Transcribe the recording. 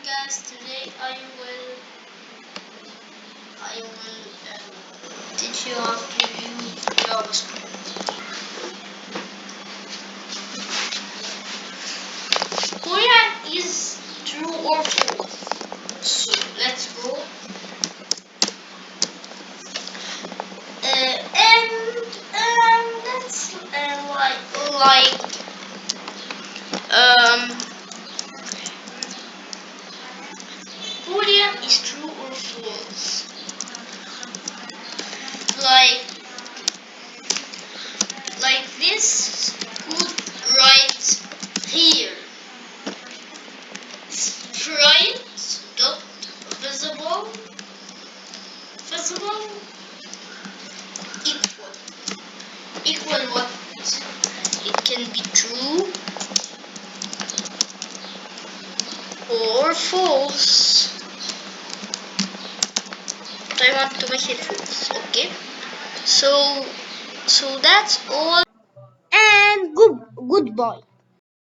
guys, today I will teach you how to use JavaScript. Boolean is true or false. So let's go. And that's Boolean is true or false. Like this could write here. Sprite dot visible equal what? It can be true or false. But I want to make it false. Okay. So that's all. And goodbye.